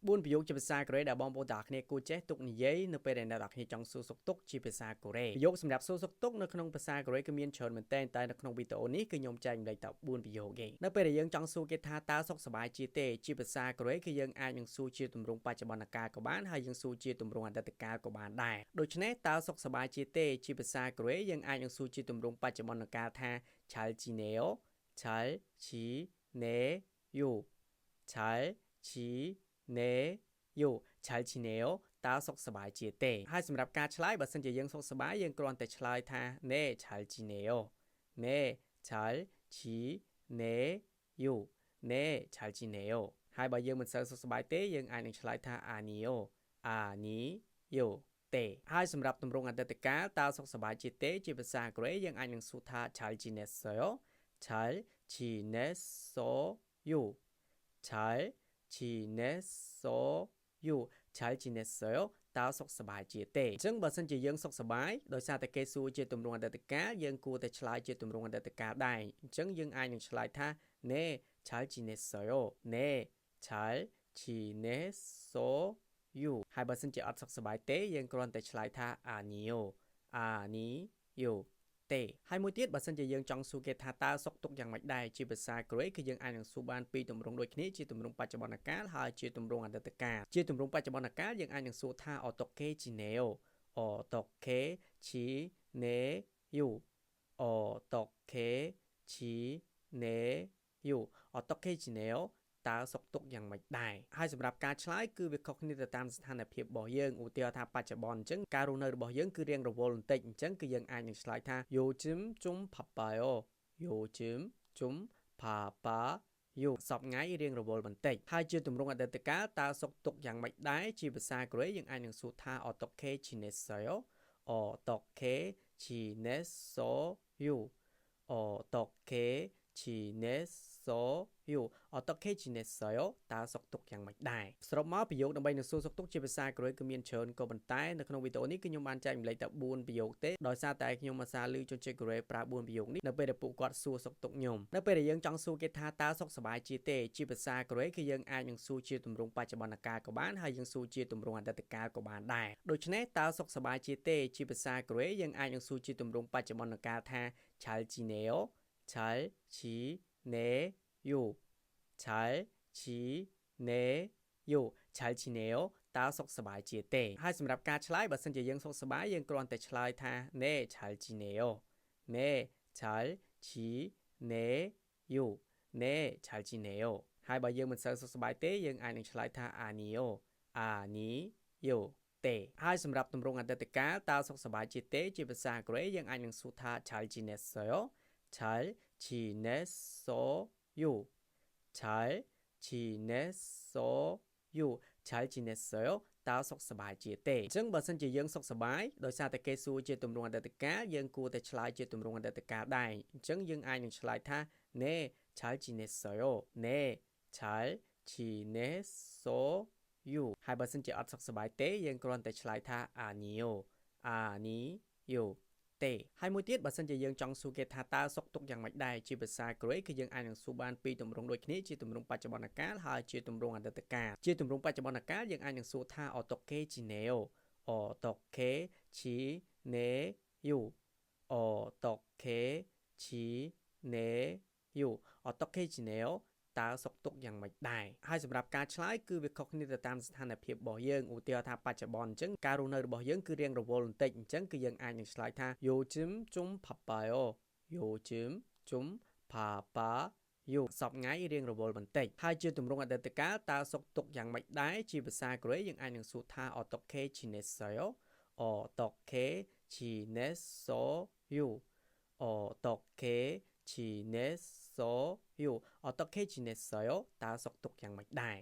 4ប្រយោគជាភាសាកូរ៉េដែលបងប្អូនទាំងអស់គ្នាគួរចេះទុកនិយាយនៅពេលដែលអ្នកទាំងអស់គ្នាចង់សួរសុខទុក្ខជាភាសាកូរ៉េប្រយោគសម្រាប់សួរសុខទុក្ខនៅក្នុងភាសាកូរ៉េគឺមានច្រើនមែនទែនតែនៅក្នុងវីដេអូនេះគឺខ្ញុំចែកម្លែកតែ4ប្រយោគទេនៅពេលដែលយើងចង់សួរគេថាតើសុខសប្បាយជាទេជាភាសាកូរ៉េគឺយើងអាចនឹងសួរជាទម្រង់បច្ចុប្បន្នកាលក៏បានហើយយើងសួរជាទម្រង់អតីតកាលក៏បានដែរដូច្នេះតើសុខសប្បាយជាទេជាភាសាកូរ៉េយើងអាចនឹងសួរជាទម្រង់បច្ចុប្បន្នកាលថាឆាល់ជីណេអូឆាល់ជីណេយូឆាល់ជីណេយូឆាល់ជីណេអូតើសុខសប្បាយជាទេហើយសម្រាប់ការឆ្លើយបើសិនជាយើងសុខសប្បាយយើងគ្រាន់តែឆ្លើយថាណេឆាល់ជីណេអូណេឆាល់ជីណេយូណេឆាល់ជីណេអូហើយបើយើងមិនសូវសុខសប្បាយទេយើងអាចនឹងឆ្លើយថាអានីអូអានីយូទេហើយសម្រាប់ទម្រង់អតីតកាលតើសុខសប្បាយជាទេជាភាសាកូរ៉េយើងអាចនឹងសួរថាឆាល់ជីណេសូយោឆាល់ជីណេសូយូឆាល់ជីណេសូយូឆាល់ជីណេសូយោតើសុខសប្បាយជាទេអញ្ចឹងបើសិនជាយើងសុខសប្បាយដោយសារតែគេសួរជាទម្រង់អតីតកាលយើងគួរតែឆ្លើយជាទម្រង់អតីតកាលដែរអញ្ចឹងយើងអាចនឹងឆ្លើយថាណេឆាល់ជីណេសូយោណេឆាល់ជីណេសូយូហើយបើសិនជាអត់សុខសប្បាយទេយើងគ្រាន់តែឆ្លើយថាអានីអូអានីយូទេហើយមួយទៀតបើសិនជាយើងចង់សួរគេថាតើសុខទុក្ខយ៉ាងម៉េចដែរជាភាសាកូរ៉េគឺយើងអាចនឹងសួរបានពីរទម្រង់ដូចគ្នាជាទម្រង់បច្ចុប្បន្នកាលហើយជាទម្រង់អតីតកាលជាទម្រង់បច្ចុប្បន្នកាលយើងអាចនឹងសួរថាអតុកេជីណេអូអតុកេជីណេយូអតុកេជីណេយូអតុកេជីណេអូតើសុខទុក្ខយ៉ាងម៉េចដែរហើយសម្រាប់ការឆ្លើយគឺវាខុសគ្នាទៅតាមស្ថានភាពរបស់យើងឧទាហរណ៍ថាបច្ចុប្បន្នអញ្ចឹងការរស់នៅរបស់យើងគឺរៀងរវល់បន្តិចអញ្ចឹងគឺយើងអាចនឹងឆ្លើយថាយោជឹមជុំផាប៉ាយោយោជឹមជុំផាប៉ាយោសពថ្ងៃរៀងរវល់បន្តិចហើយជាទម្រង់អតីតកាលតើសុខទុក្ខយ៉ាងម៉េចដែរជាភាសាកូរ៉េយើងអាចនឹងសួរថាអតុកេជីណេសូយោអតុកេជីណេសូយូអតុកេជីណេសូយូអតុកេជីណេសូយោតើសុខទុក្ខយ៉ាងម៉េចដែរសរុបមកប្រយោគដើម្បីនឹងសួរសុខទុក្ខជាភាសាកូរ៉េគឺមានច្រើនក៏ប៉ុន្តែនៅក្នុងវីដេអូនេះគឺខ្ញុំបានចែកម្លែកតែ4ប្រយោគទេដោយសារតែខ្ញុំអាសាឮជនជាតិកូរ៉េប្រើ4ប្រយោគនេះនៅពេលដែលពួកគាត់សួរសុខទុក្ខខ្ញុំនៅពេលដែលយើងចង់សួរគេថាតើសុខសប្បាយជាទេជាភាសាកូរ៉េគឺយើងអាចនឹងសួរជាទម្រង់បច្ចុប្បន្នកាលក៏បានហើយយើងសួរជាទម្រង់អតីតកាលក៏បានដែរដូច្នេះតើសុខសប្បាយជាទេជាភាសាកូរ៉េយើងអាចនឹងសួរជាទម្រង់បច្ចុប្បន្នកាលថាឆាល់ជីណេអូឆាល់ជីណេយូឆាល់ជីណេយូឆាល់ជីណេអូតើសុខសប្បាយជាទេហើយសម្រាប់ការឆ្លើយបើសិនជាយើងសុខសប្បាយយើងគ្រាន់តែឆ្លើយថាណេឆាល់ជីណេអូណេឆាល់ជីណេយូណេឆាល់ជីណេអូហើយបើយើងមិនសូវសុខសប្បាយទេយើងអាចនឹងឆ្លើយថាអានីអូអានីយូទេហើយសម្រាប់ទម្រង់អតីតកាលតើសុខសប្បាយជាទេជាភាសាកូរ៉េយើងអាចនឹងសួរថាឆាល់ជីណេសូយោឆាល់ជីណេសូយូឆាល់ជីណេសូយូឆាល់ជីណេសូយោតើសុខសប្បាយជាទេអញ្ចឹងបើសិនជាយើងសុខសប្បាយដោយសារតែគេសួរជាទម្រង់អតីតកាលយើងគួរតែឆ្លើយជាទម្រង់អតីតកាលដែរអញ្ចឹងយើងអាចនឹងឆ្លើយថាណេឆាល់ជីណេសូយោណេឆាល់ជីណេសូយូហើយបើសិនជាអត់សុខសប្បាយទេយើងគ្រាន់តែឆ្លើយថាអានីអូអានីយូទេហើយមួយទៀតបើសិនជាយើងចង់សួរគេថាតើសុខទុក្ខយ៉ាងម៉េចដែរជាភាសាកូរ៉េគឺយើងអាចនឹងសួរបានពីរទម្រង់ដូចគ្នាជាទម្រង់បច្ចុប្បន្នកាលហើយជាទម្រង់អតីតកាលជាទម្រង់បច្ចុប្បន្នកាលយើងអាចនឹងសួរថាអតុកេជីណេអូអតុកេជីណេយូអតុកេជីណេយូអតុកេជីណេអូតើសុខទុក្ខយ៉ាងម៉េចដែរហើយសម្រាប់ការឆ្លើយគឺវាខុសគ្នាទៅតាមស្ថានភាពរបស់យើងឧទាហរណ៍ថាបច្ចុប្បន្នអញ្ចឹងការរស់នៅរបស់យើងគឺរៀងរវល់បន្តិចអញ្ចឹងគឺយើងអាចនឹងឆ្លើយថាយោជឹមជុំផាប៉ាយោយោជឹមជុំផាប៉ាយោសពថ្ងៃរៀងរវល់បន្តិចហើយជាទម្រង់អតីតកាលតើសុខទុក្ខយ៉ាងម៉េចដែរជាភាសាកូរ៉េយើងអាចនឹងសួរថាអតុកេជីណេសូយោអតុកេជីណេសូយូអតុកេជីណេសូយូអតុកេជីណេសូយោតើសុខទុក្ខយ៉ាងម៉េចដែរ